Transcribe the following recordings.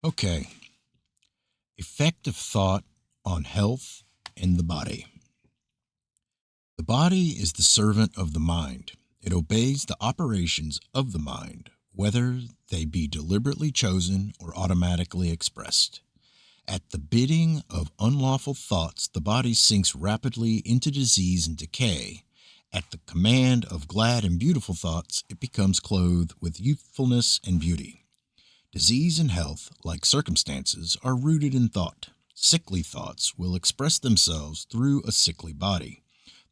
Okay, effect of thought on health and the body. The body is the servant of the mind. It obeys the operations of the mind, whether they be deliberately chosen or automatically expressed. At the bidding of unlawful thoughts, the body sinks rapidly into disease and decay. At the command of glad and beautiful thoughts, it becomes clothed with youthfulness and beauty. Disease and health, like circumstances, are rooted in thought. Sickly thoughts will express themselves through a sickly body.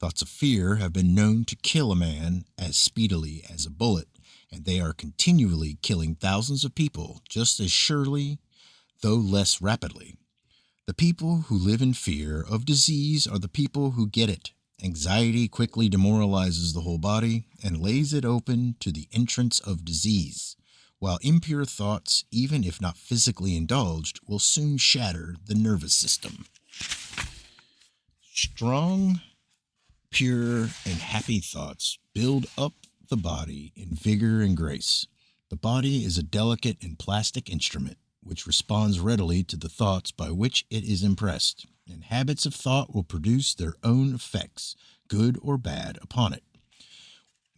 Thoughts of fear have been known to kill a man as speedily as a bullet, and they are continually killing thousands of people just as surely, though less rapidly. The people who live in fear of disease are the people who get it. Anxiety quickly demoralizes the whole body and lays it open to the entrance of disease, while impure thoughts, even if not physically indulged, will soon shatter the nervous system. Strong, pure, and happy thoughts build up the body in vigor and grace. The body is a delicate and plastic instrument which responds readily to the thoughts by which it is impressed, and habits of thought will produce their own effects, good or bad, upon it.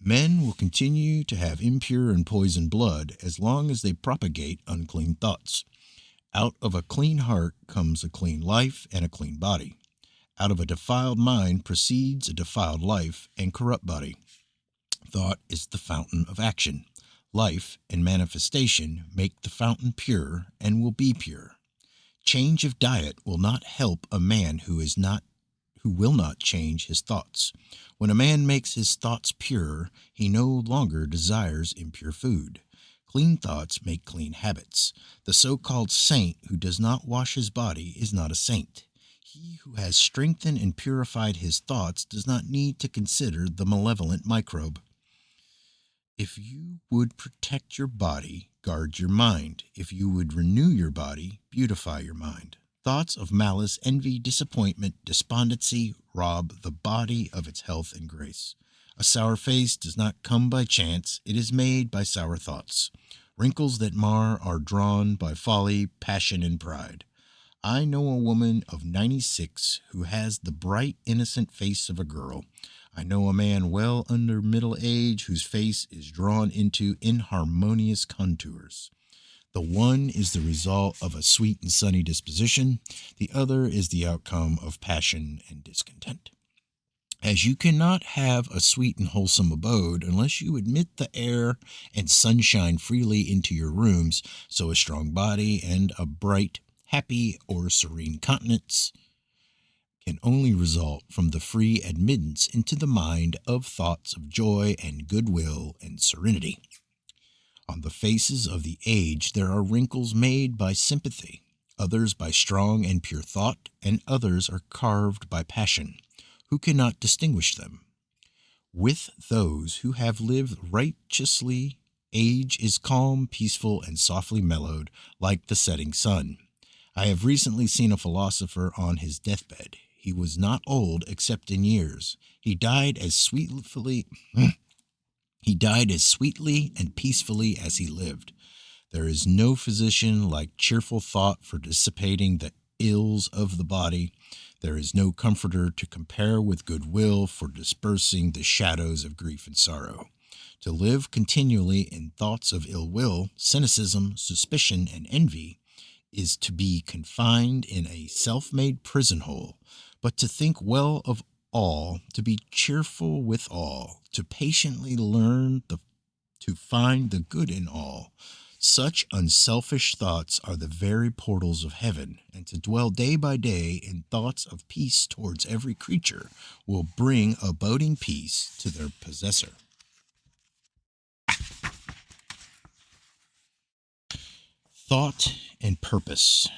Men will continue to have impure and poisoned blood as long as they propagate unclean thoughts. Out of a clean heart comes a clean life and a clean body. Out of a defiled mind proceeds a defiled life and corrupt body. Thought is the fountain of action. Life and manifestation make the fountain pure and will be pure. Change of diet will not help a man who will not change his thoughts. When a man makes his thoughts pure, he no longer desires impure food. Clean thoughts make clean habits. The so-called saint who does not wash his body is not a saint. He who has strengthened and purified his thoughts does not need to consider the malevolent microbe. If you would protect your body, guard your mind. If you would renew your body, beautify your mind. Thoughts of malice, envy, disappointment, despondency rob the body of its health and grace. A sour face does not come by chance, it is made by sour thoughts. Wrinkles that mar are drawn by folly, passion, and pride. I know a woman of 96 who has the bright, innocent face of a girl. I know a man well under middle age whose face is drawn into inharmonious contours. The one is the result of a sweet and sunny disposition, the other is the outcome of passion and discontent. As you cannot have a sweet and wholesome abode unless you admit the air and sunshine freely into your rooms, so a strong body and a bright, happy, or serene countenance can only result from the free admittance into the mind of thoughts of joy and goodwill and serenity. On the faces of the aged there are wrinkles made by sympathy, others by strong and pure thought, and others are carved by passion. Who cannot distinguish them? With those who have lived righteously, age is calm, peaceful, and softly mellowed, like the setting sun. I have recently seen a philosopher on his deathbed. He was not old except in years. He died as sweetly and peacefully as he lived. There is no physician like cheerful thought for dissipating the ills of the body. There is no comforter to compare with goodwill for dispersing the shadows of grief and sorrow. To live continually in thoughts of ill will, cynicism, suspicion, and envy is to be confined in a self-made prison hole, but to think well of all, to be cheerful with all, to patiently to find the good in all. Such unselfish thoughts are the very portals of heaven, and to dwell day by day in thoughts of peace towards every creature will bring abiding peace to their possessor. Thought and purpose.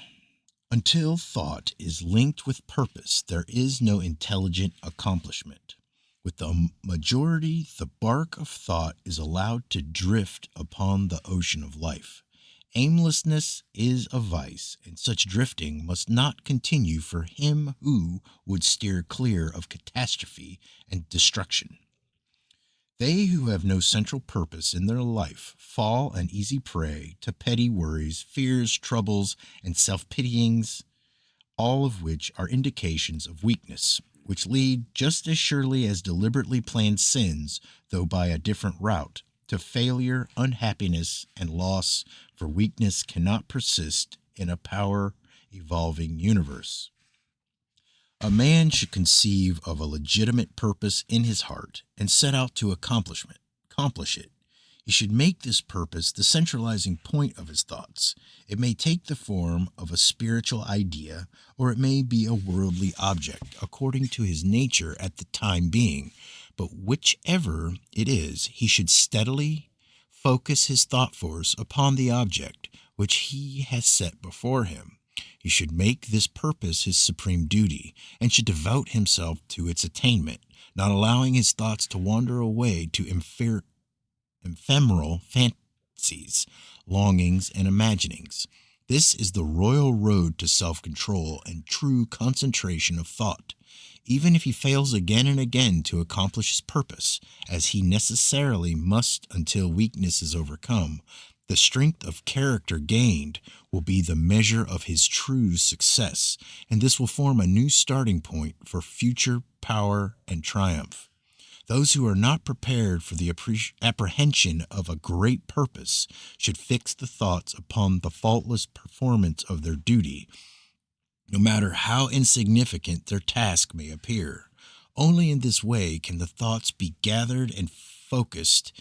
Until thought is linked with purpose, there is no intelligent accomplishment. With the majority, the bark of thought is allowed to drift upon the ocean of life. Aimlessness is a vice, and such drifting must not continue for him who would steer clear of catastrophe and destruction. They who have no central purpose in their life fall an easy prey to petty worries, fears, troubles, and self pityings, all of which are indications of weakness, which lead just as surely as deliberately planned sins, though by a different route, to failure, unhappiness, and loss, for weakness cannot persist in a power evolving universe. A man should conceive of a legitimate purpose in his heart and set out to accomplish it. He should make this purpose the centralizing point of his thoughts. It may take the form of a spiritual idea, or it may be a worldly object, according to his nature at the time being. But whichever it is, he should steadily focus his thought force upon the object which he has set before him. He should make this purpose his supreme duty, and should devote himself to its attainment, not allowing his thoughts to wander away to ephemeral fancies, longings, and imaginings. This is the royal road to self control and true concentration of thought. Even if he fails again and again to accomplish his purpose, as he necessarily must until weakness is overcome, the strength of character gained will be the measure of his true success, and this will form a new starting point for future power and triumph. Those who are not prepared for the apprehension of a great purpose should fix the thoughts upon the faultless performance of their duty, no matter how insignificant their task may appear. Only in this way can the thoughts be gathered and focused,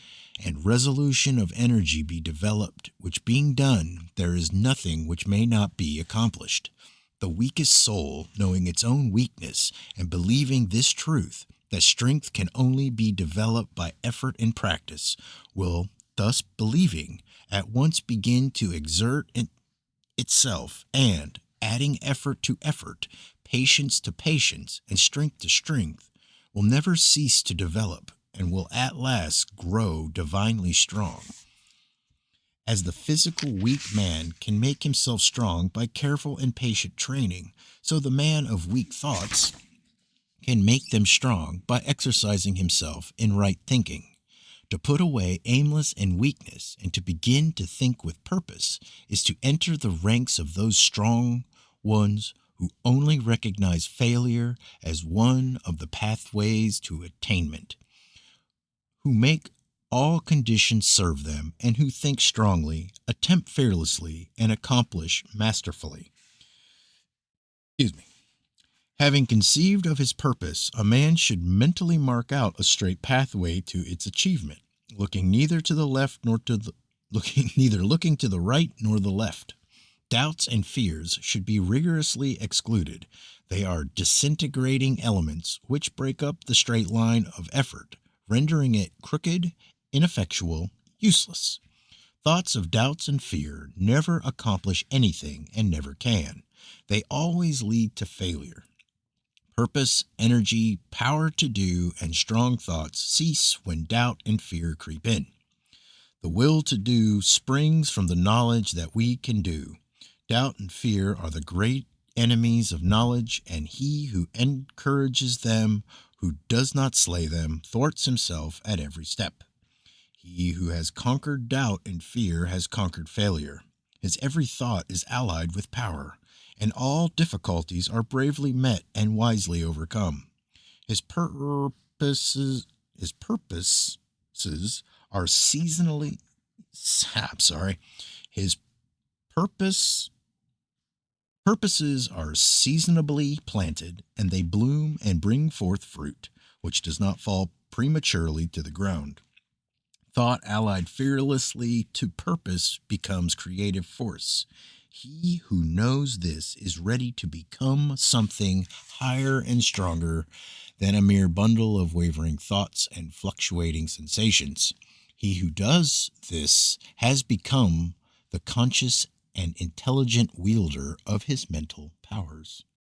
and resolution of energy be developed, which being done, there is nothing which may not be accomplished. The weakest soul, knowing its own weakness and believing this truth, that strength can only be developed by effort and practice, will, thus believing, at once begin to exert itself, and, adding effort to effort, patience to patience, and strength to strength, will never cease to develop, and will at last grow divinely strong. As the physical weak man can make himself strong by careful and patient training, so the man of weak thoughts can make them strong by exercising himself in right thinking. To put away aimless and weakness and to begin to think with purpose is to enter the ranks of those strong ones who only recognize failure as one of the pathways to attainment, who make all conditions serve them, and who think strongly, attempt fearlessly, and accomplish masterfully. Excuse me. Having conceived of his purpose, a man should mentally mark out a straight pathway to its achievement, looking neither to the left nor to the looking to the right nor the left. Doubts and fears should be rigorously excluded. They are disintegrating elements which break up the straight line of effort, rendering it crooked, ineffectual, useless. Thoughts of doubts and fear never accomplish anything and never can. They always lead to failure. Purpose, energy, power to do, and strong thoughts cease when doubt and fear creep in. The will to do springs from the knowledge that we can do. Doubt and fear are the great enemies of knowledge, and he who encourages them, who does not slay them, thwarts himself at every step. He who has conquered doubt and fear has conquered failure. His every thought is allied with power, and all difficulties are bravely met and wisely overcome. His purposes are seasonally his purposes are seasonably planted, and they bloom and bring forth fruit, which does not fall prematurely to the ground. Thought allied fearlessly to purpose becomes creative force. He who knows this is ready to become something higher and stronger than a mere bundle of wavering thoughts and fluctuating sensations. He who does this has become the conscious and intelligent wielder of his mental powers.